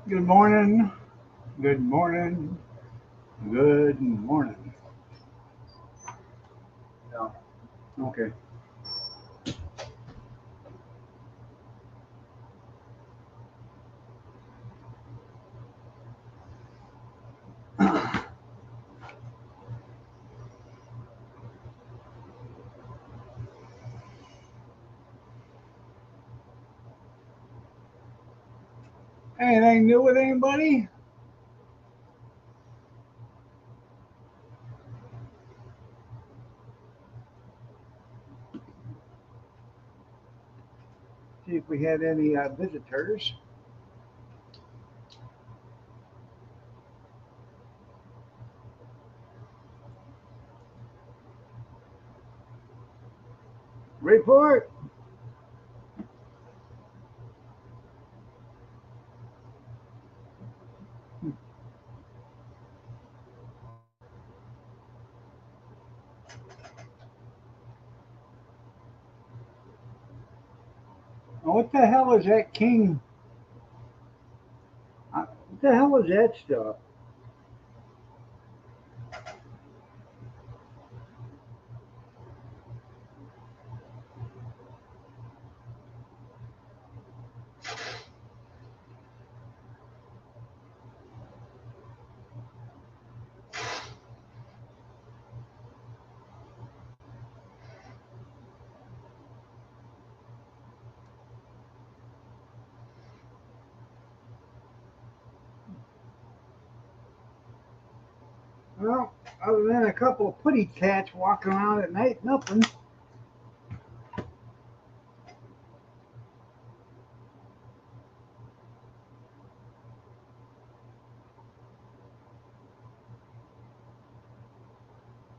Good morning. Good morning. Good morning. Yeah. Okay. Anything new with anybody? See if we had any visitors. Report. What the hell is that king? What the hell is that stuff? Well, other than a couple of putty cats walking around at night, nothing.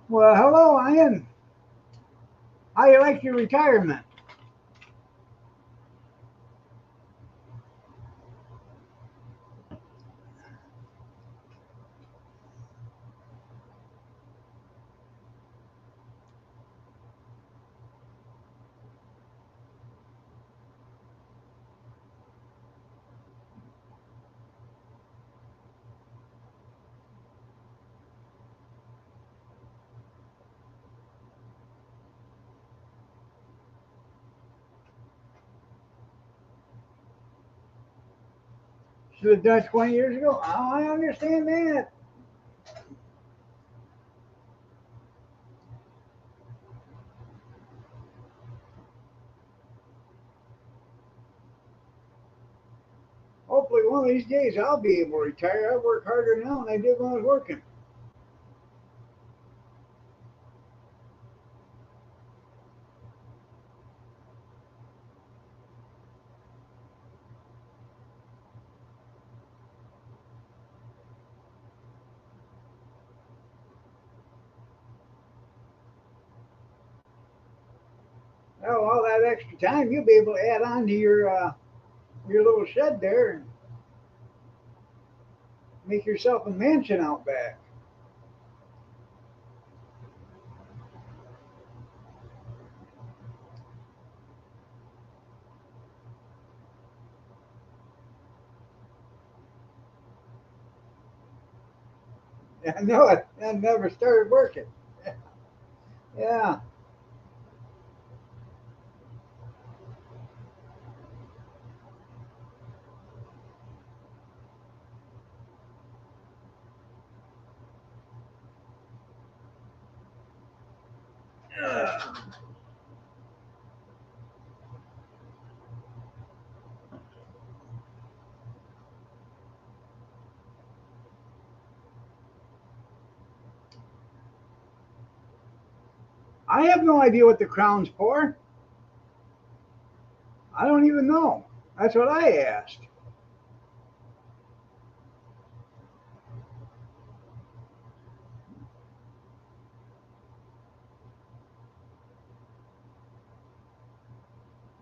Well, hello, Ian. How you like your retirement? Should have done 20 years ago. Oh, I understand that. Hopefully, one of these days I'll be able to retire. I work harder now than I did when I was working. Oh, all that extra time you'll be able to add on to your little shed there and make yourself a mansion out back. I know it. I never started working. Yeah. I have no idea what the crown's for. I don't even know. That's what I asked.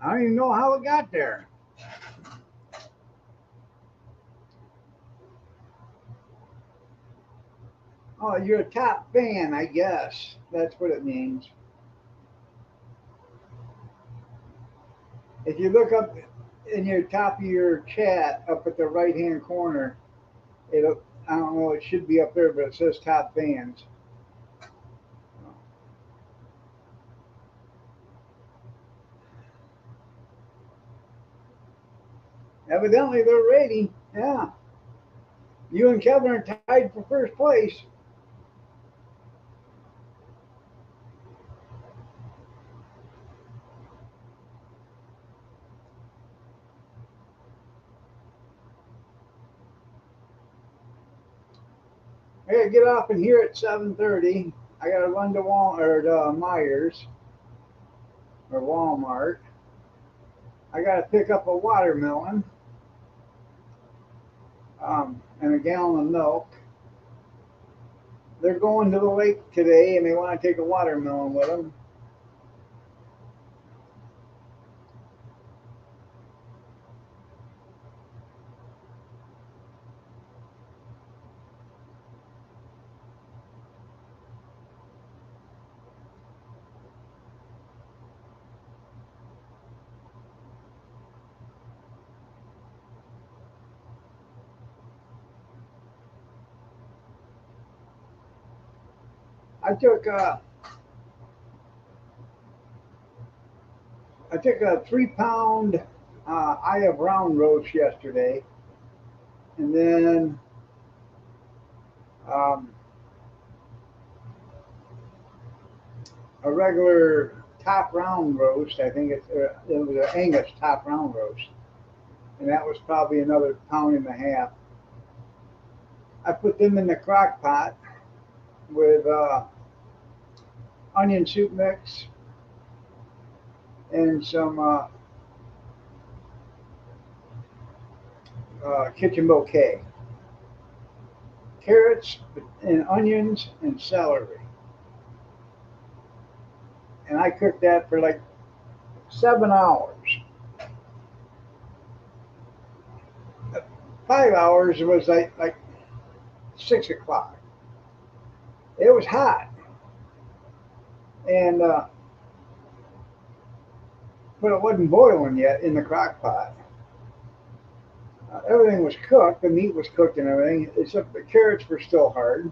I don't even know how it got there. Oh, you're a top fan, I guess. That's what it means. If you look up in your top of your chat up at the right hand corner, it'll, I don't know, it should be up there, but it says top fans. Evidently they're ready. Yeah. You and Kevin are tied for first place. I gotta get off in here at 7:30. I gotta run to Myers or Walmart. I gotta pick up a watermelon and a gallon of milk. They're going to the lake today, and they want to take a watermelon with them. I took a 3 pound Aya Brown roast yesterday, and then um, a regular top round roast. I think it was an Angus top round roast, and that was probably another pound and a half. I put them in the crock pot with onion soup mix and some kitchen bouquet, carrots and onions and celery. And I cooked that for like 7 hours. 5 hours was like 6 o'clock. It was hot, and but it wasn't boiling yet in the crock pot. Everything was cooked. The meat was cooked and everything, except the carrots were still hard,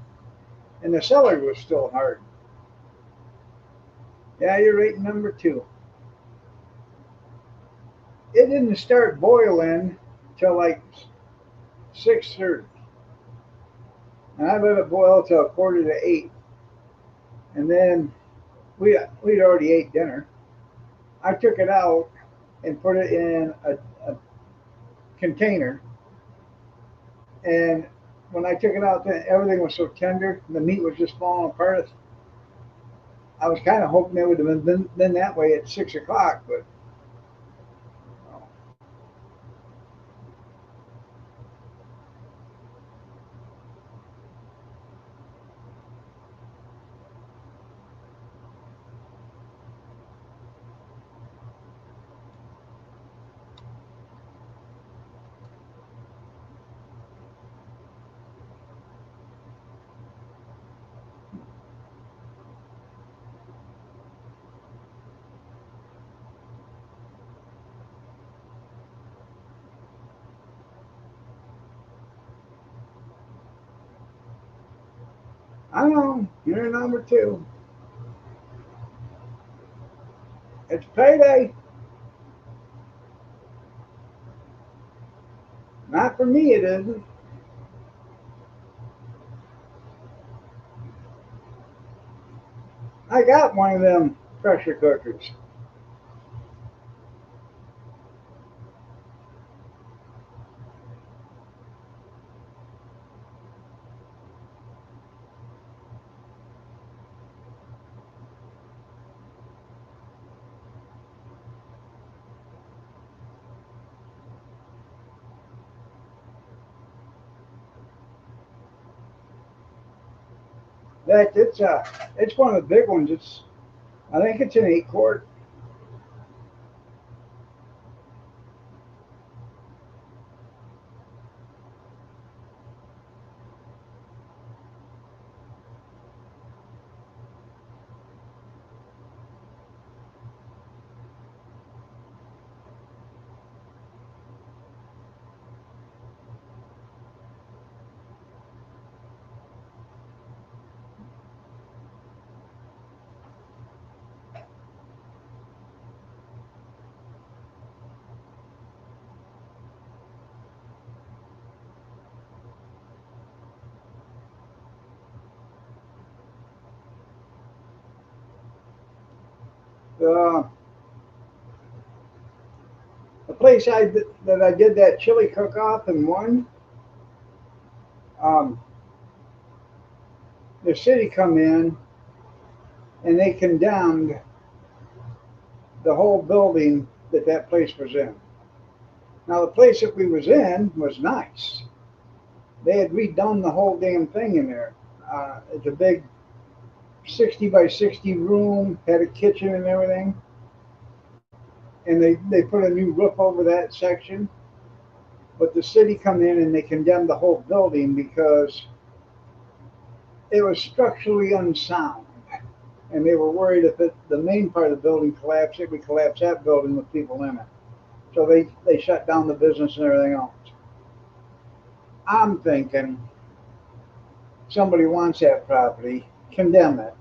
and the celery was still hard. Yeah, you're right, number two. It didn't start boiling till like 6:30, and I let it boil till 7:45, and then we'd already ate dinner. I took it out and put it in a container, and when I took it out, then everything was so tender, the meat was just falling apart. I was kind of hoping it would have been that way at 6 o'clock, but I don't know. You're number two. It's payday. Not for me, it isn't. I got one of them pressure cookers. That it's one of the big ones. I think it's an 8 quart. The, the place that I did that chili cook-off and won, um, the city come in and they condemned the whole building that place was in. Now the place that we was in was nice. They had redone the whole damn thing in there. It's a big 60 by 60 room, had a kitchen and everything. And they put a new roof over that section. But the city come in and they condemned the whole building because it was structurally unsound. And they were worried if the main part of the building collapsed, it would collapse that building with people in it. So they shut down the business and everything else. I'm thinking somebody wants that property, condemn it,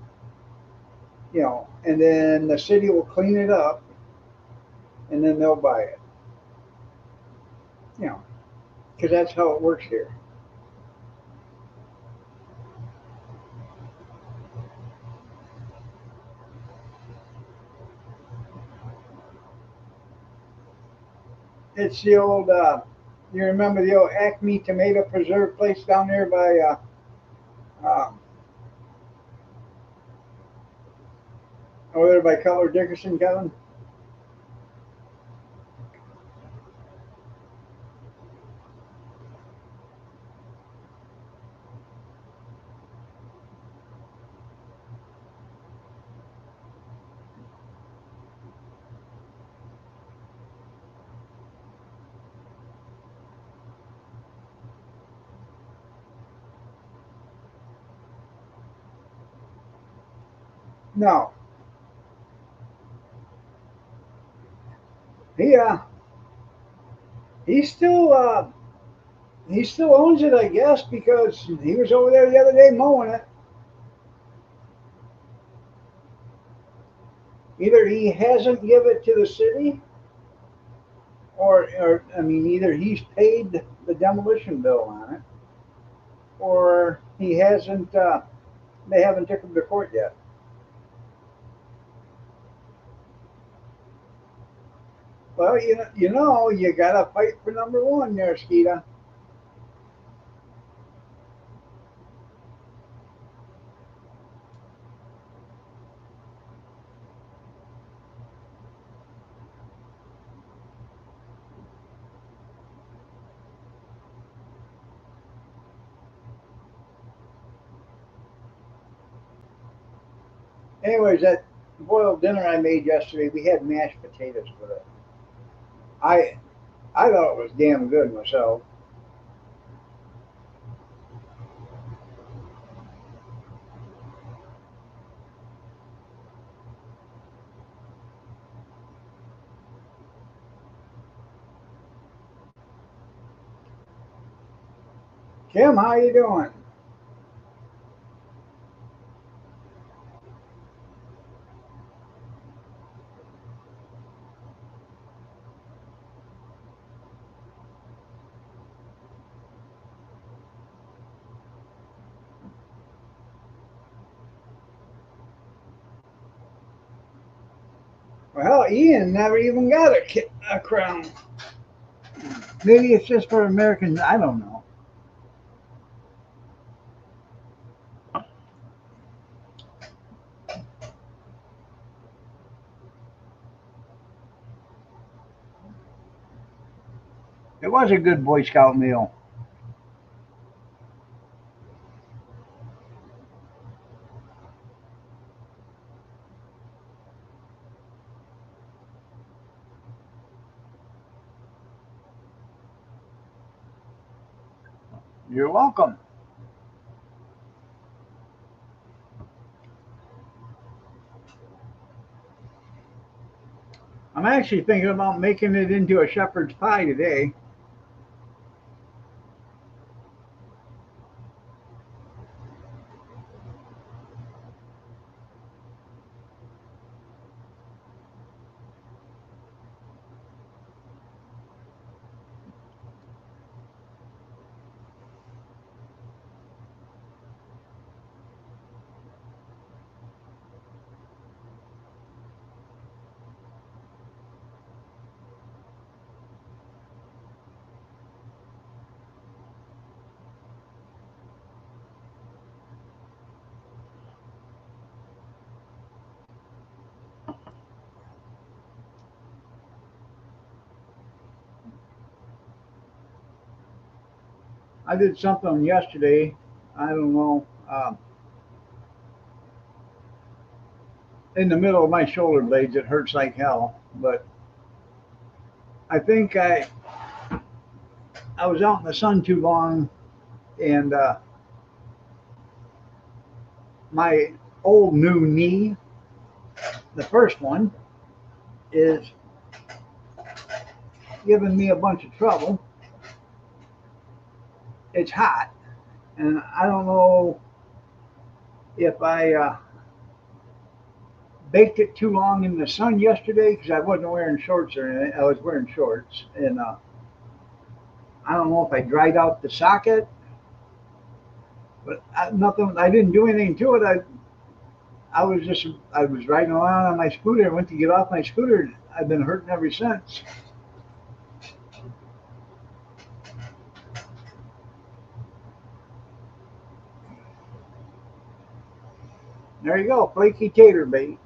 and then the city will clean it up and then they'll buy it, you know, because that's how it works here. It's the old, you remember the old Acme tomato preserve place down there by, um, over there by Cutler Dickerson, Kevin? No, he he still he still owns it, I guess, because he was over there the other day mowing it. Either he hasn't given it to the city, or I mean, either he's paid the demolition bill on it, or he hasn't. They haven't took him to court yet. Well, you got to fight for number one there, Skeeta. Anyways, that boiled dinner I made yesterday, we had mashed potatoes with it. I I thought it was damn good myself. Kim, how you doing? Well, Ian never even got a crown. Maybe it's just for Americans. I don't know. It was a good Boy Scout meal. You're welcome. I'm actually thinking about making it into a shepherd's pie today. I did something yesterday. I don't know. In the middle of my shoulder blades, it hurts like hell. But I think I was out in the sun too long, and my old new knee, the first one, is giving me a bunch of trouble. It's hot, and I don't know if I baked it too long in the sun yesterday because I wasn't wearing shorts or anything. I was wearing shorts, and I don't know if I dried out the socket, but nothing. I didn't do anything to it. I was riding around on my scooter. I went to get off my scooter. I've been hurting ever since. There you go, flaky tater bait.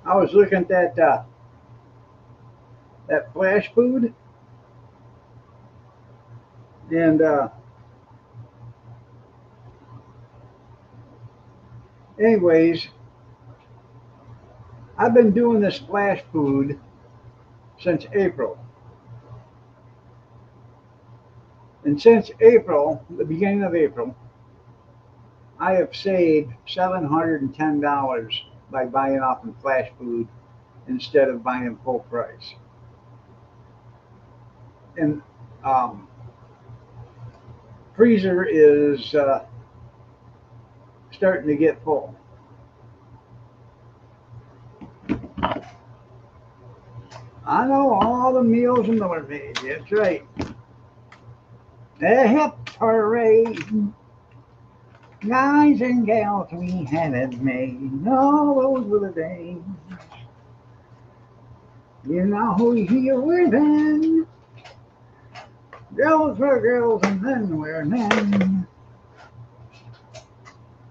I was looking at that flash food, and anyways, I've been doing this flash food since April, and since April, the beginning of April, I have saved $710 by buying off in flash food instead of buying full price. And um, freezer is starting to get full. I know all the meals and Miller made. That's right. The hip parade, guys and gals, we had it made. All those were the days. You know who you were then. Girls were girls and men were men.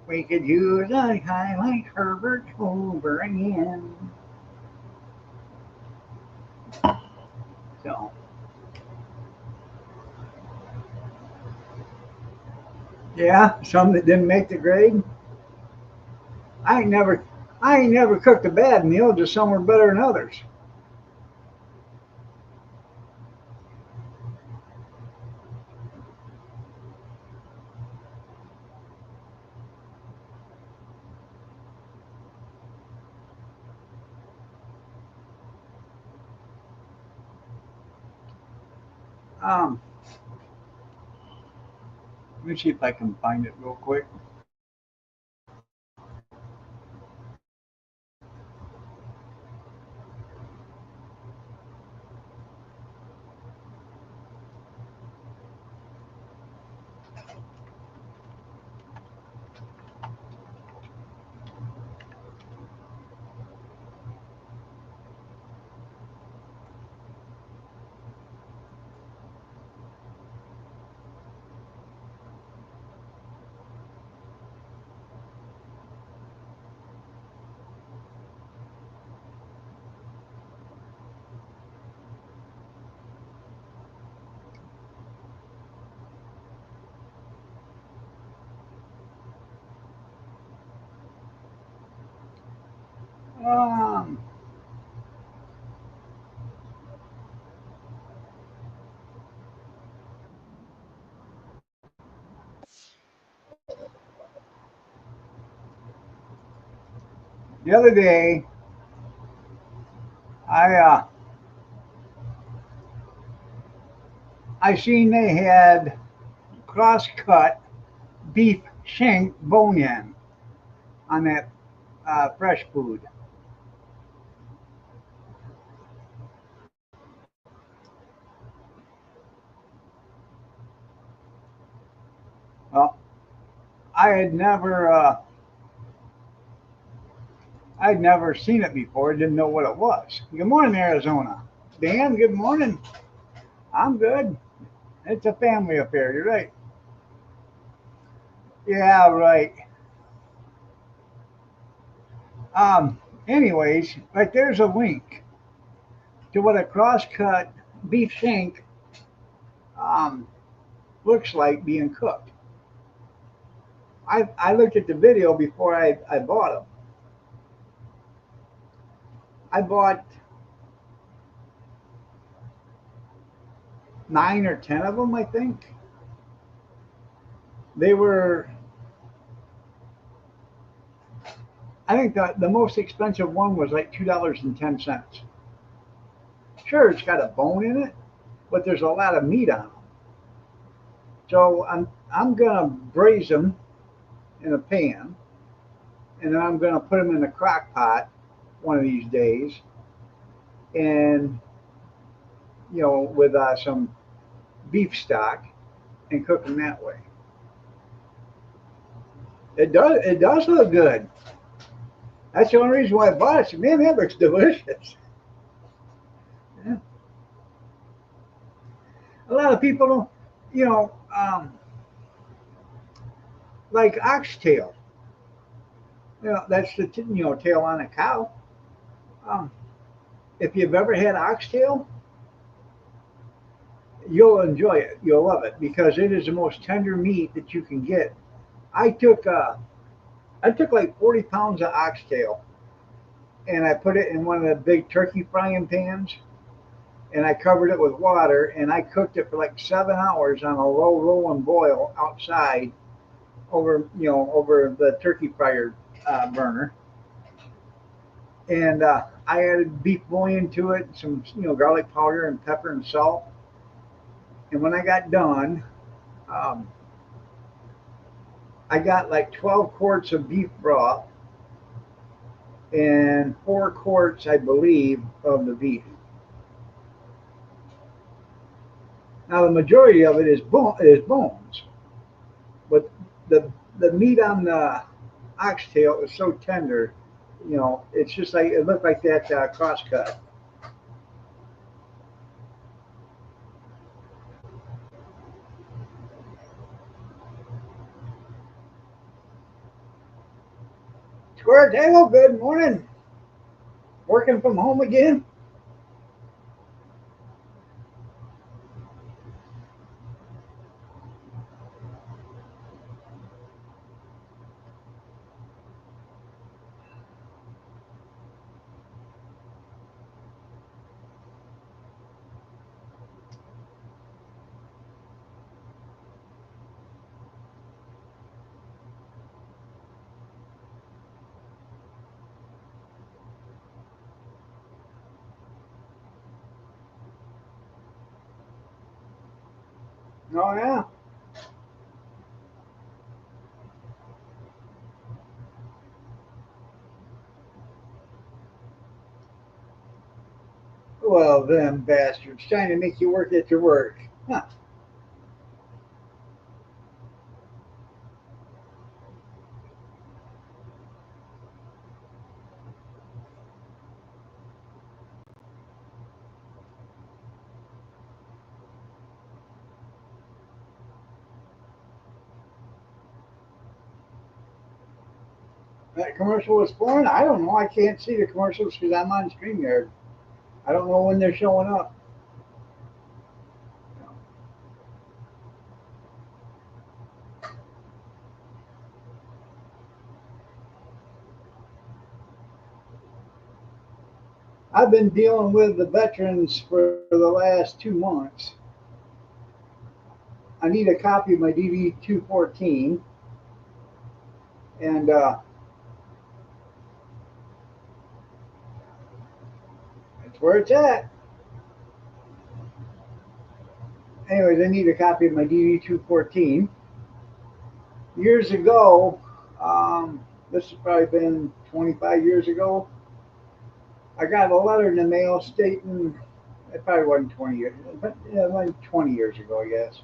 We could use a guy like Herbert Hoover again. So, yeah, some that didn't make the grade. I ain't never, I ain't never cooked a bad meal. Just some were better than others. Um, Let me see if I can find it real quick. Um, the other day, I uh, I seen they had cross-cut beef shank bone-in on that fresh food. Well, I had never I'd never seen it before. Didn't know what it was. Good morning, Arizona. Dan, good morning. I'm good. It's a family affair. You're right. Yeah, right. Anyways, like there's a link to what a cross-cut beef shank um, looks like being cooked. I looked at the video before I bought them. I bought 9 or 10 of them, I think. They were, I think the most expensive one was like $2.10. Sure, it's got a bone in it, but there's a lot of meat on them. So I'm gonna braise them in a pan, and then I'm gonna put them in a crock pot one of these days, and with some beef stock, and cook them that way. It does look good. That's the only reason why I bought it. So, man, that looks delicious. Yeah. A lot of people don't, you know, like oxtail. That's the tail on a cow. Um, if you've ever had oxtail, you'll enjoy it. You'll love it because it is the most tender meat that you can get. I took uh, I took like 40 pounds of oxtail and I put it in one of the big turkey frying pans and I covered it with water and I cooked it for like 7 hours on a low rolling boil outside over the turkey fryer burner. And I added beef bouillon to it, some garlic powder and pepper and salt. And when I got done, um, I got like 12 quarts of beef broth and 4 quarts, I believe, of the beef. Now the majority of it is bones, but the meat on the oxtail is so tender. It's just like it looked like that crosscut. Square table. Good morning. Working from home again. Oh yeah. Well, them bastards trying to make you work at your work. Huh. That commercial was born. I don't know. I can't see the commercials because I'm on StreamYard. I don't know when they're showing up. I've been dealing with the veterans for the last 2 months. I need a copy of my DD 214, and that's where it's at. Anyways, I need a copy of my DD 214. Years ago, this has probably been 25 years ago, I got a letter in the mail stating, it probably wasn't 20 years, but yeah, like 20 years ago, I guess.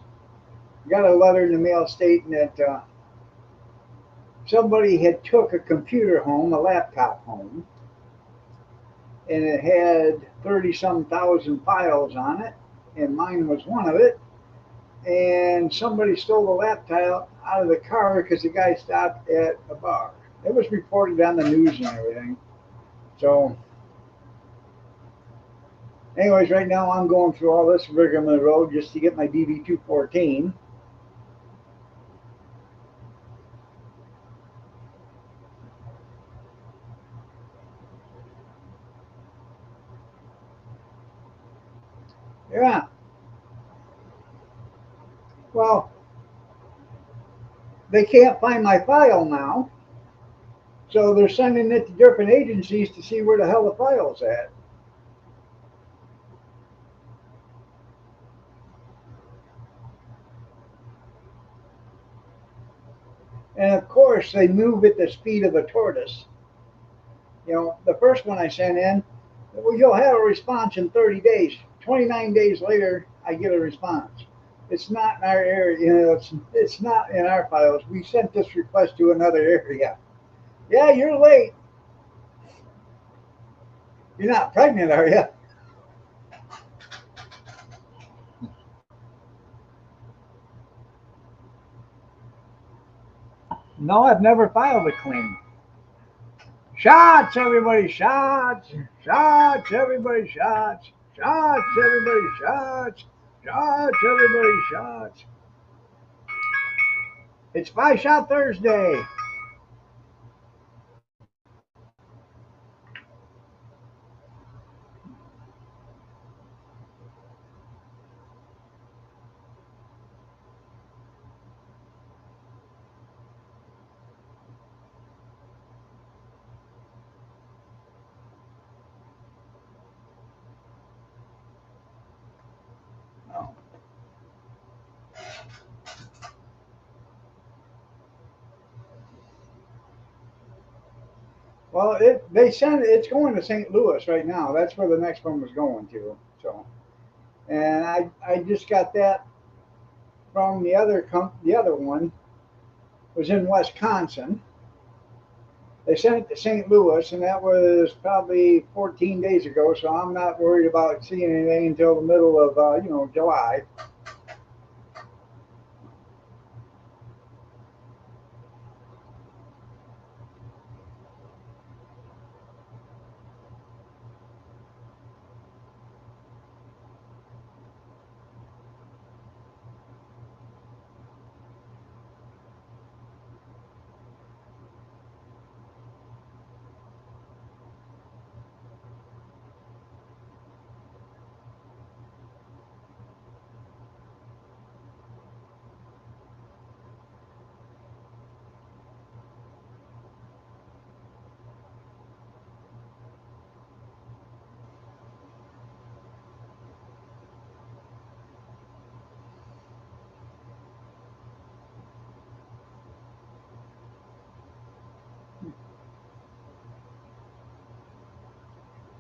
I got a letter in the mail stating that somebody had took a computer home, a laptop home, and it had 30 some thousand files on it, and mine was one of it. And somebody stole the laptop out of the car because the guy stopped at a bar. It was reported on the news and everything. So, anyways, right now I'm going through all this rigmarole just to get my DD 214. Yeah, well, they can't find my file now, so they're sending it to different agencies to see where the hell the file's at. And of course, they move at the speed of a tortoise. You know, the first one I sent in, well, you'll have a response in 30 days. 29 days later, I get a response. It's not in our area, you know, it's not in our files. We sent this request to another area. Yeah, you're late. You're not pregnant, are you? No, I've never filed a claim. Shots, everybody, shots, shots, everybody, shots, shots, everybody, shots, shots, everybody, shots. It's Five Shot Thursday. Oh. Well, they sent it's going to St. Louis right now. That's where the next one was going to. So, and I just got that from the other one was in Wisconsin. They sent it to St. Louis, and that was probably 14 days ago. So I'm not worried about seeing anything until the middle of July.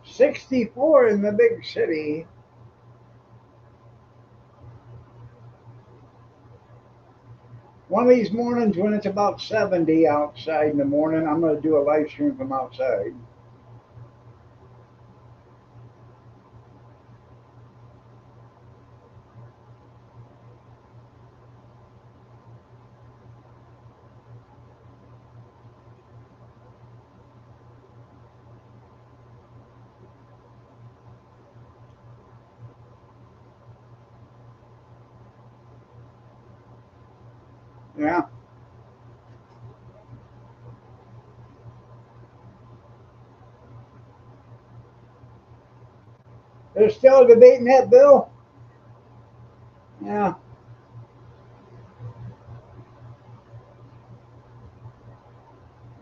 '64 in the big city. One of these mornings when it's about 70 outside in the morning, I'm going to do a live stream from outside. Yeah. There's still a debate in that bill? Yeah,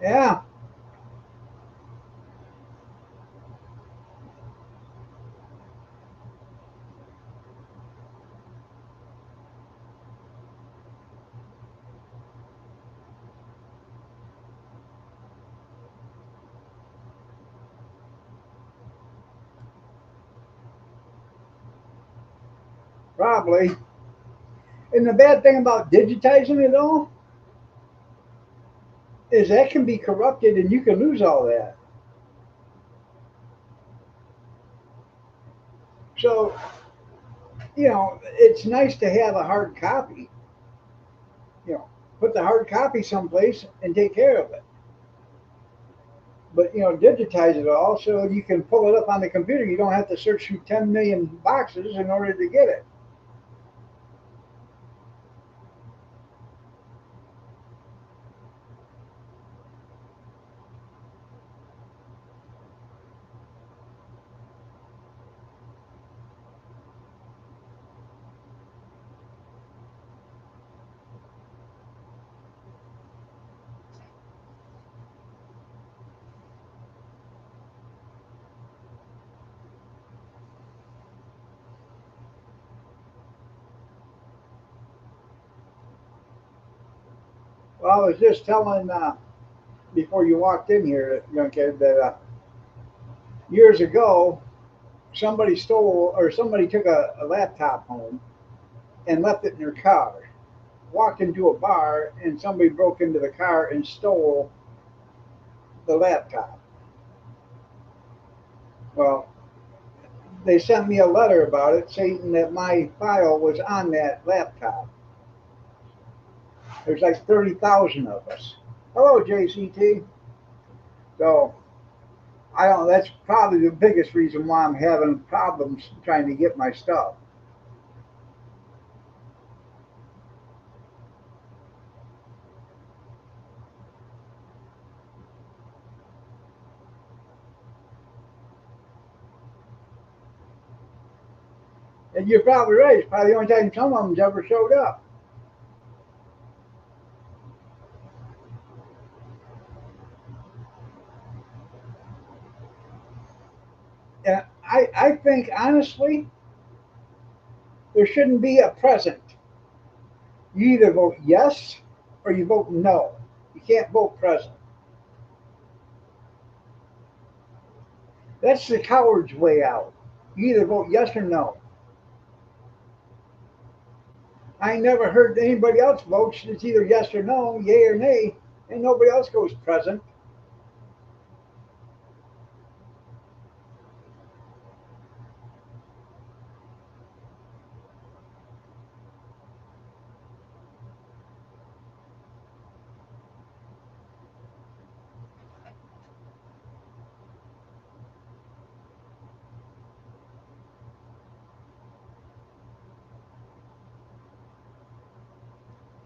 yeah, probably. And the bad thing about digitizing it all is that can be corrupted and you can lose all that. So, it's nice to have a hard copy. You know, put the hard copy someplace and take care of it. But digitize it all so you can pull it up on the computer. You don't have to search through 10 million boxes in order to get it. Well, I was just telling before you walked in here, young kid, that years ago somebody stole or somebody took a laptop home and left it in their car. Walked into a bar and somebody broke into the car and stole the laptop. Well, they sent me a letter about it saying that my file was on that laptop. There's like 30,000 of us. Hello, JCT. So I don't. That's probably the biggest reason why I'm having problems trying to get my stuff. And you're probably right. It's probably the only time some of them's ever showed up. And I think honestly, there shouldn't be a present. You either vote yes or you vote no. You can't vote present. That's the coward's way out. You either vote yes or no. I never heard anybody else vote. It's either yes or no, yay or nay, and nobody else goes present.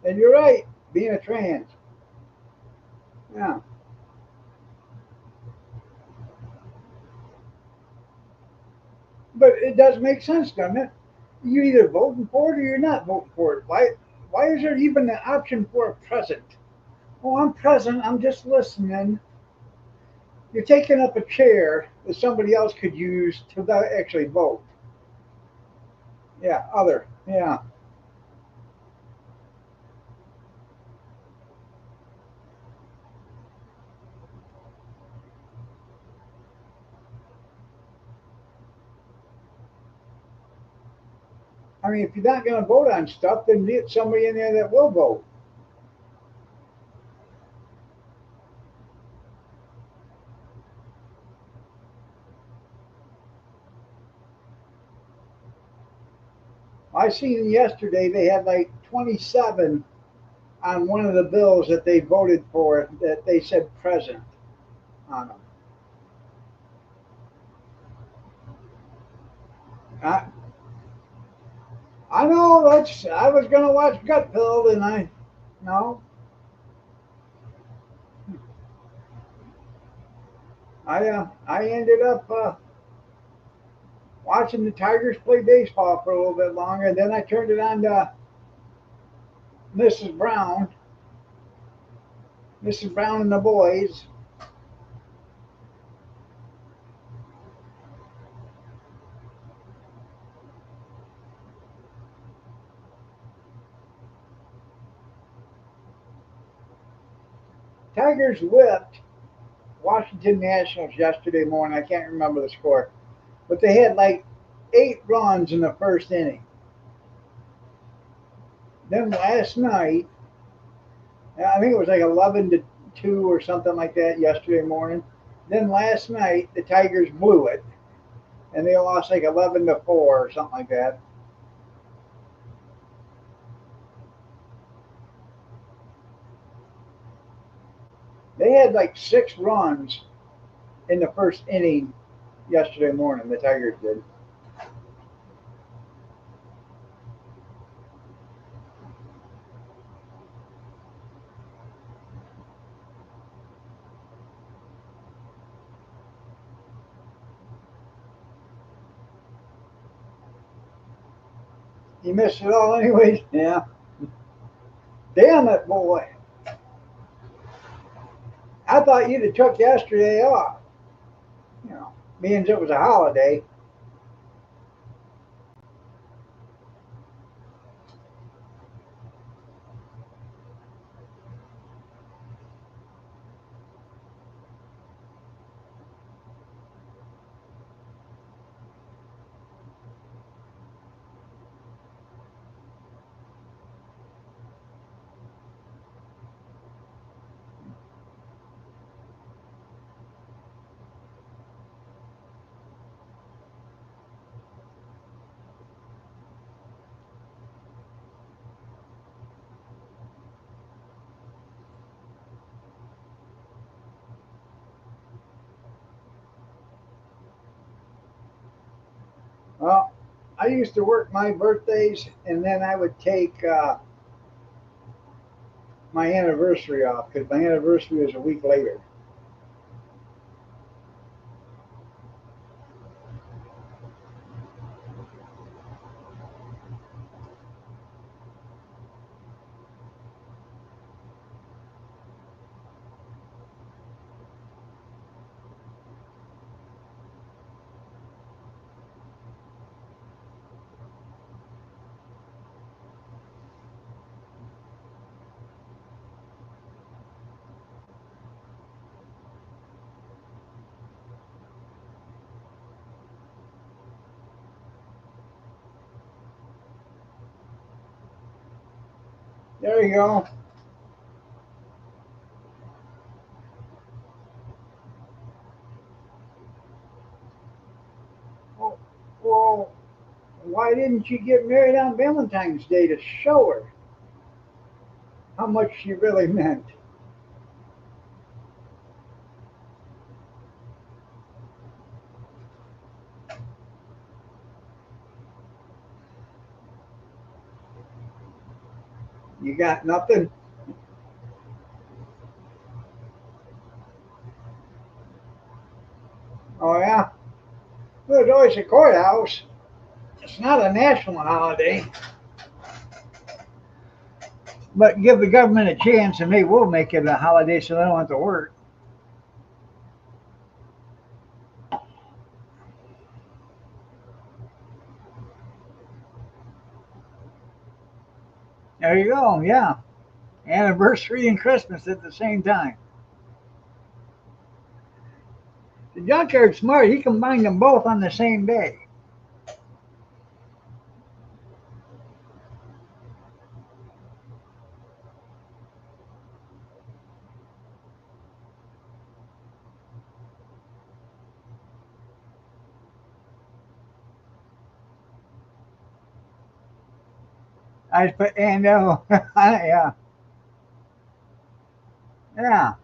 And you're right, being a trans. Yeah. But it does make sense, doesn't it? You either voting for it or you're not voting for it. Why is there even an option for a present? Oh, I'm present, I'm just listening. You're taking up a chair that somebody else could use to actually vote. Yeah, other. Yeah. I mean, if you're not going to vote on stuff, then get somebody in there that will vote. I seen yesterday they had like 27 on one of the bills that they voted for that they said present on them. I, I know that's. I was going to watch Gutfeld, and I no, I ended up watching the Tigers play baseball for a little bit longer. And then I turned it on to Mrs. Brown, Mrs. Brown and the boys. Tigers whipped Washington Nationals yesterday morning. I can't remember the score, but they had like 8 runs in the first inning. Then last night, I think it was like 11-2 or something like that yesterday morning. Then last night, the Tigers blew it, and they lost like 11-4 or something like that. They had like 6 runs in the first inning yesterday morning. The Tigers did. You missed it all, anyways. Yeah. Damn it, boy! I thought you'd have took yesterday off. You know, means it was a holiday. Well, I used to work my birthdays, and then I would take my anniversary off because my anniversary is a week later. There you go. Well, well, why didn't you get married on Valentine's Day to show her how much she really meant? You got nothing? Oh, yeah? Well, there's always a courthouse. It's not a national holiday, but give the government a chance and they will make it a holiday so they don't have to work. There you go. Yeah. Anniversary and Christmas at the same time. The junkyard's smart. He combined them both on the same day. I put and yeah, yeah.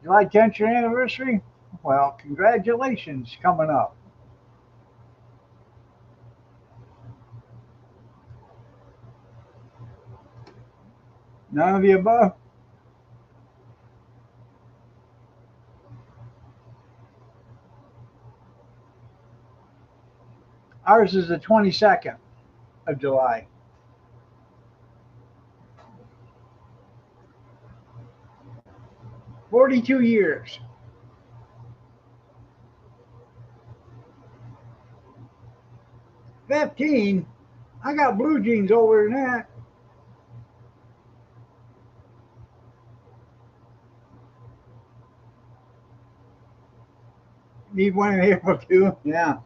July 10th your anniversary? Well, congratulations coming up. None of the above. Ours is the 22nd of July. 42 years. 15? I got blue jeans older than that. Need one in April too? Yeah.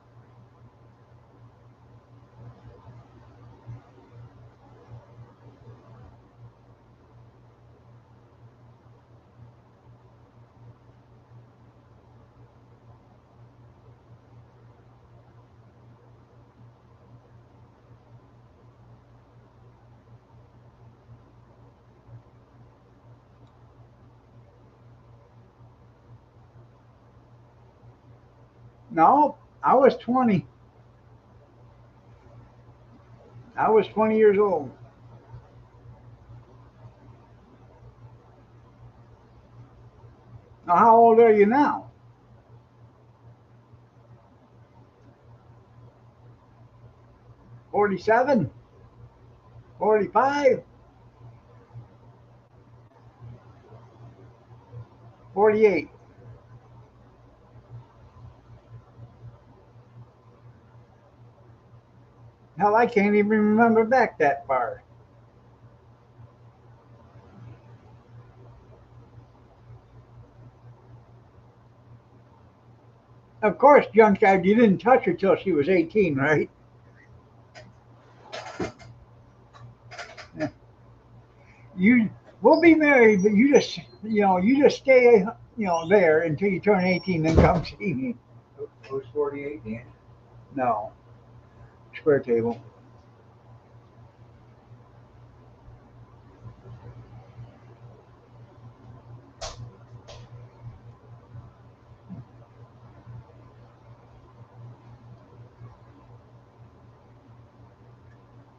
No, I was 20. I was 20 years old. Now, how old are you now? 47? 45? 48? Hell, I can't even remember back that far. Of course, Junkyard, you didn't touch her till she was 18, right? You, we'll be married, but you just stay, there until you turn 18, then come see me. Who's 48, Dan? No, square table.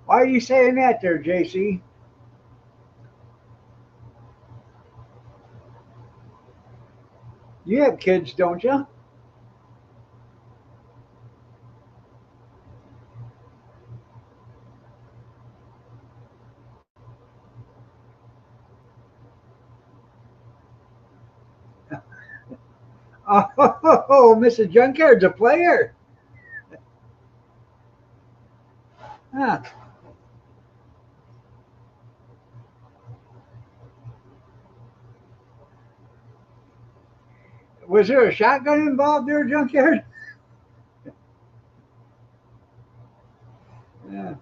Why are you saying that there, JC? You have kids, don't you? Oh, Mrs. Junkyard's a player. Huh. Was there a shotgun involved there, Junkyard? Yeah.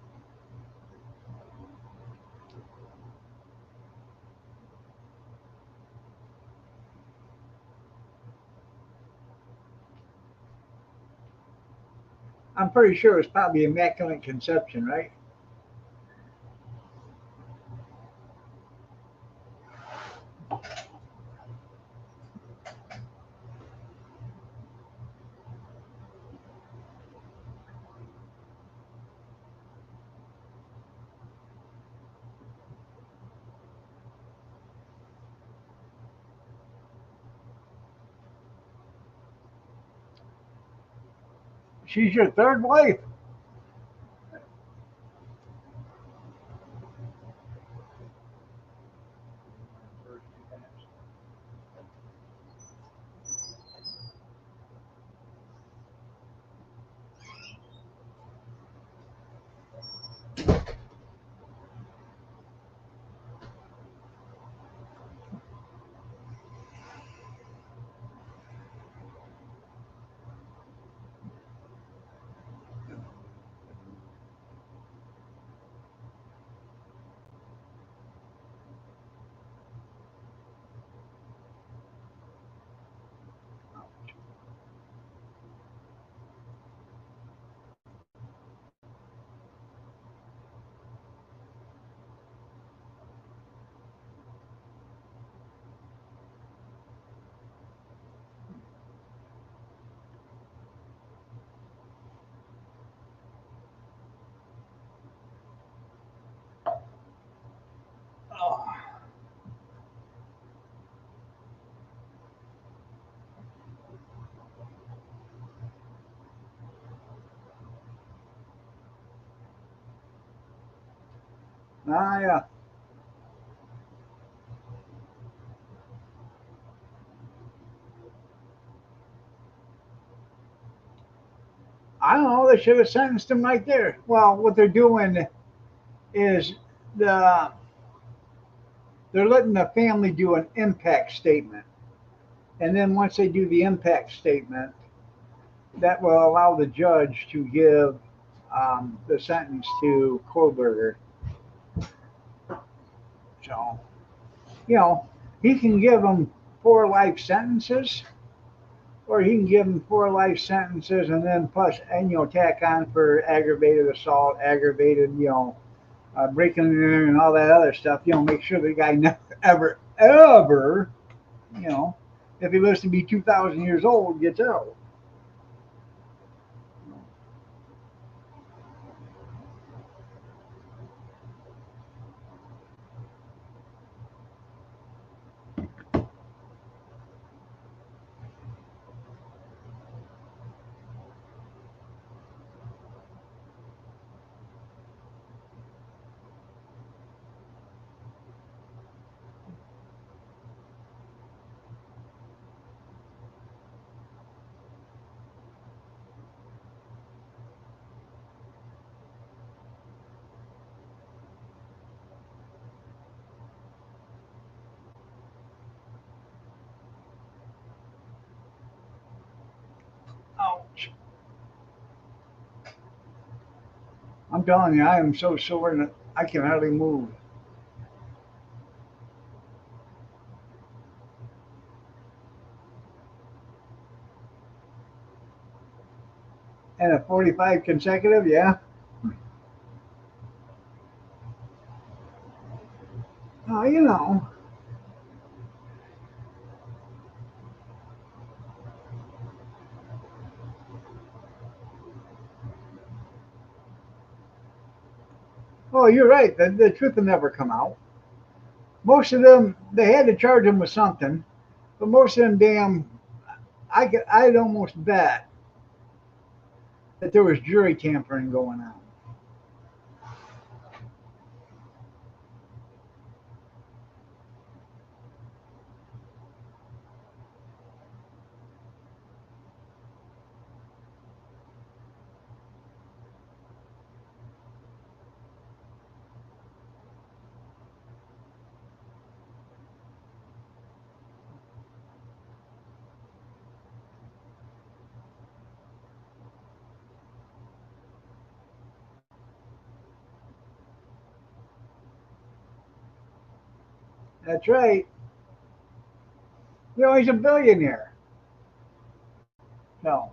I'm pretty sure it was probably immaculate conception, right? She's your third wife. First two times. Yeah. I don't know. They should have sentenced him right there. Well, what they're doing is the they're letting the family do an impact statement, and then once they do the impact statement, that will allow the judge to give the sentence to Kohlberger. So you know he can give them 4 life sentences, or he can give them 4 life sentences and then plus and tack on for aggravated assault, aggravated breaking and entering and all that other stuff. Make sure the guy never ever you know if he lives to be 2,000 years old gets out. Ouch! I'm telling you, I am so sore that I can hardly move. And a 45 consecutive, yeah. Oh, Oh, you're right. The truth will never come out. Most of them, they had to charge them with something, but most of them, damn, I'd almost bet that there was jury tampering going on. That's right. He's a billionaire. No,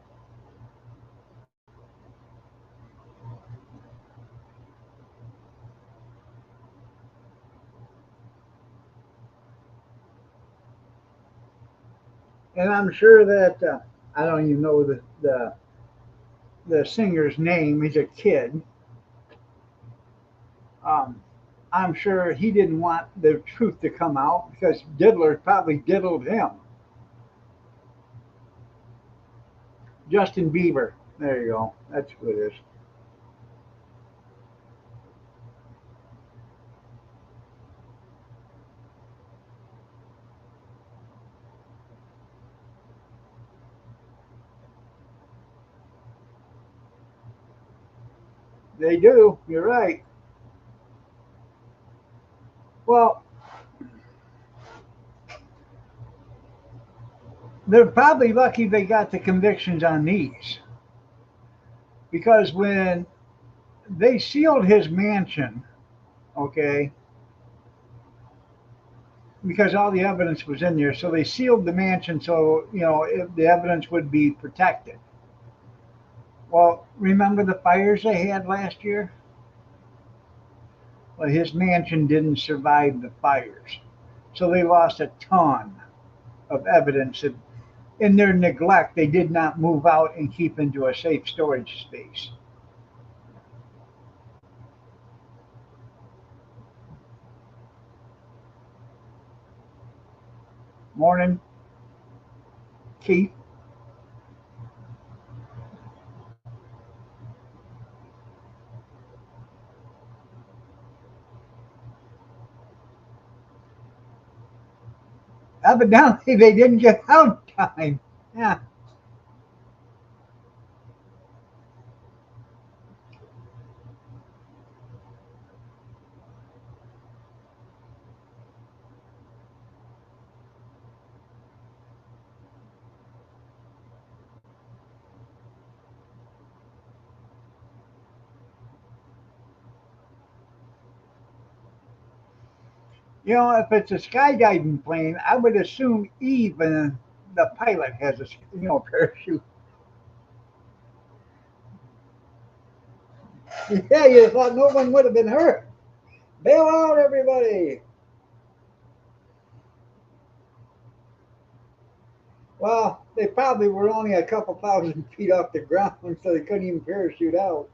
and I'm sure that I don't even know the singer's name. He's a kid. Um, I'm sure he didn't want the truth to come out because Diddler probably diddled him. Justin Bieber. There you go. That's who it is. They do. You're right. Well, they're probably lucky they got the convictions on these because when they sealed his mansion, okay, because all the evidence was in there, so they sealed the mansion so the evidence would be protected. Well, remember the fires they had last year? Well, his mansion didn't survive the fires, so they lost a ton of evidence that in their neglect they did not move out and keep into a safe storage space. Morning, Keith. Evidently, they didn't get out in time. Yeah. You know, if it's a skydiving plane, I would assume even the pilot has a parachute. Yeah, you thought no one would have been hurt. Bail out, everybody. Well, they probably were only a couple thousand feet off the ground, so they couldn't even parachute out.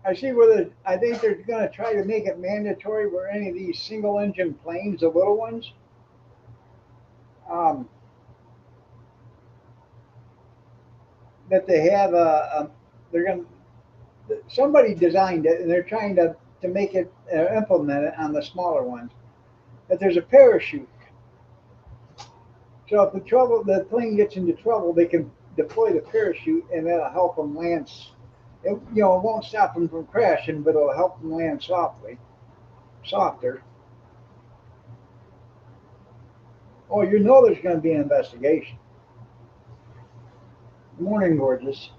I see where I think they're going to try to make it mandatory where any of these single engine planes, the little ones, um, that they have they're going to, somebody designed it and they're trying to make it, implement it on the smaller ones. That there's a parachute. So if the plane gets into trouble, they can deploy the parachute and that'll help them land. It won't stop them from crashing, but it'll help them land softer. Oh, you know there's going to be an investigation. Good morning, gorgeous.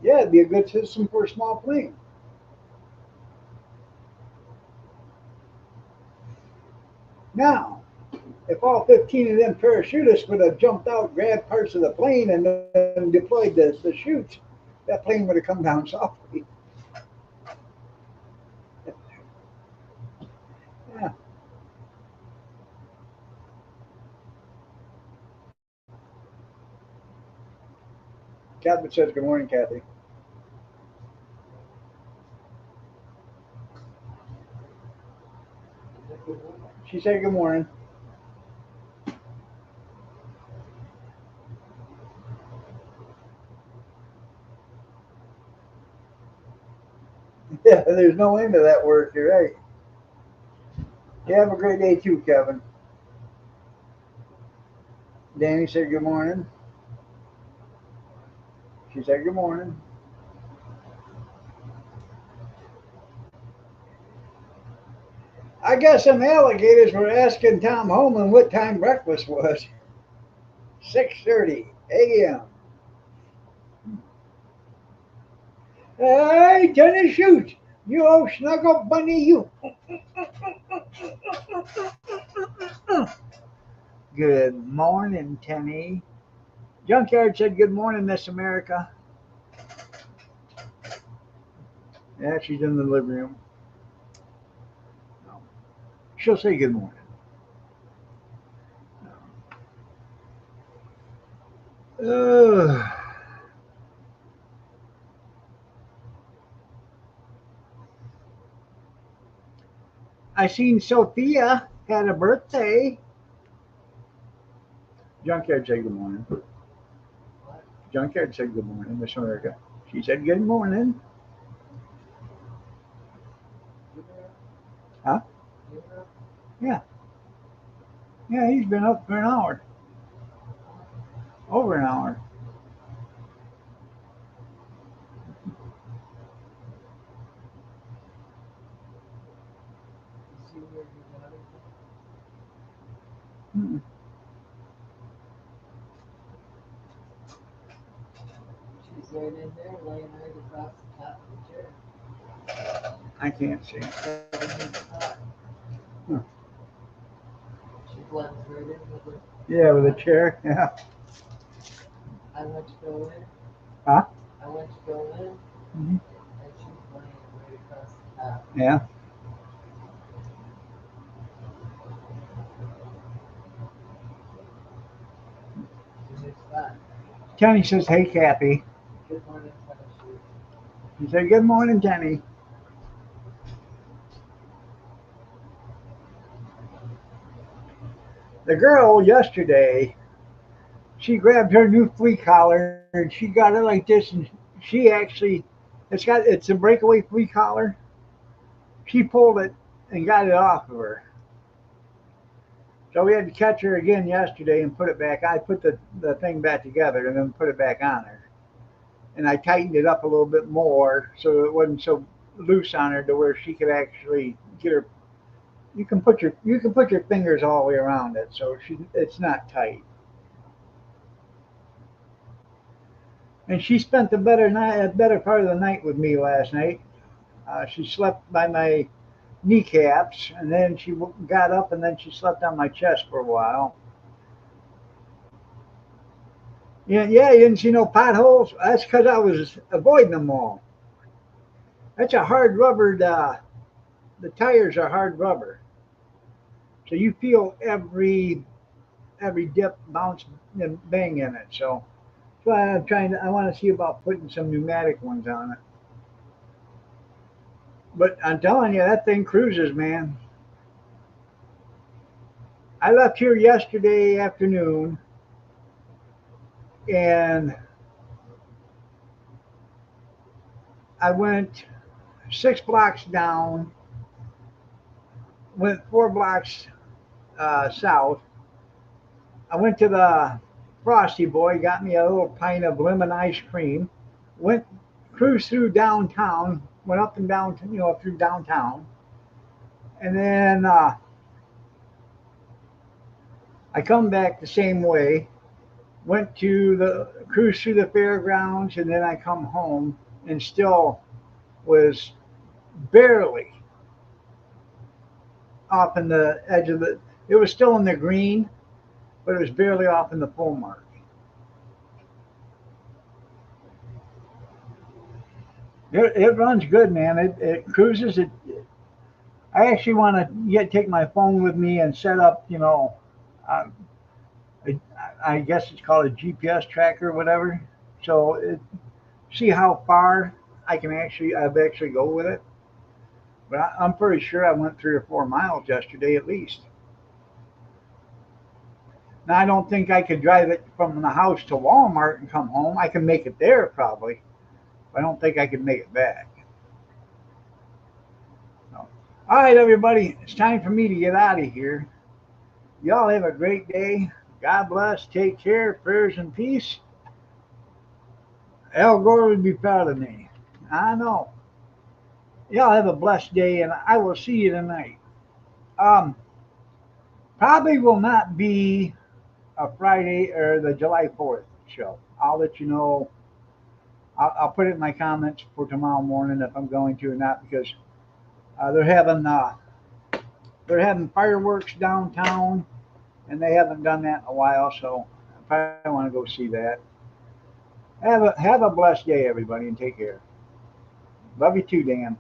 Yeah, it'd be a good system for a small plane. Now, if all 15 of them parachutists would have jumped out, grabbed parts of the plane, and then deployed the chute, that plane would have come down softly. Yeah. Catherine says, good morning, Kathy. She said, good morning. Yeah, there's no end to that work. You're right. You have a great day too, Kevin. Danny said, good morning. She said, good morning. I guess some alligators were asking Tom Holman what time breakfast was. 6:30 a.m. Hey, tennis shoes. You old snuggle bunny, you. Good morning, Tenny. Junkyard said, good morning, Miss America. Yeah, she's in the living room. She'll say good morning. Ugh. I seen Sophia had a birthday. Junkyard said good morning. Junkyard said good morning, Miss America. She said good morning. Huh? Yeah. Yeah, he's been up for an hour. Over an hour. Mm-mm. She's right in there, laying right across the top of the chair. I can't see. Huh. She blends right in with it. Yeah, with a chair. Yeah. I went to go in. Huh? I went to go in, Mm-hmm. and she's laying right across the top. Yeah. It's a new spot. Kenny says, hey, Kathy. Good morning, tennis shoes. He said, "Good morning, Jenny." The girl yesterday, she grabbed her new flea collar and she got it like this, and she actually, it's a breakaway flea collar. She pulled it and got it off of her. So we had to catch her again yesterday and put it back. I put the thing back together and then put it back on her. And I tightened it up a little bit more so it wasn't so loose on her to where she could actually get her. You can put your fingers all the way around it, so it's not tight. And she spent the better part of the night with me last night. She slept by my kneecaps, and then she got up and then she slept on my chest for a while. Yeah, yeah, you didn't see no potholes. That's because I was avoiding them all. That's a hard rubber. The tires are hard rubber, so you feel every dip, bounce, and bang in it. So I'm trying to. I want to see about putting some pneumatic ones on it. But I'm telling you, that thing cruises, man. I left here yesterday afternoon, and I went 6 blocks down, went 4 blocks south. I went to the Frosty Boy, got me a little pint of lemon ice cream, went cruised through downtown, went up and down, through downtown, and then I come back the same way. Went to the cruise through the fairgrounds, and then I come home and still was barely off in the edge of the. It was still in the green, but it was barely off in the full mark. It runs good, man. It cruises. I actually want to take my phone with me and set up, uh, I guess it's called a GPS tracker or whatever. So see how far I've actually go with it. But I'm pretty sure I went 3 or 4 miles yesterday at least. Now I don't think I could drive it from the house to Walmart and come home. I can make it there probably, but I don't think I could make it back. So, all right, everybody, it's time for me to get out of here. Y'all have a great day. God bless. Take care. Prayers and peace. Al Gore would be proud of me. I know. Y'all have a blessed day, and I will see you tonight. Um, Probably will not be a Friday or the July 4th show. I'll let you know. I'll put it in my comments for tomorrow morning if I'm going to or not because uh, they're having uh, they're having fireworks downtown, and they haven't done that in a while. So I probably want to go see that. Have a blessed day, everybody, and take care. Love you too, Dan.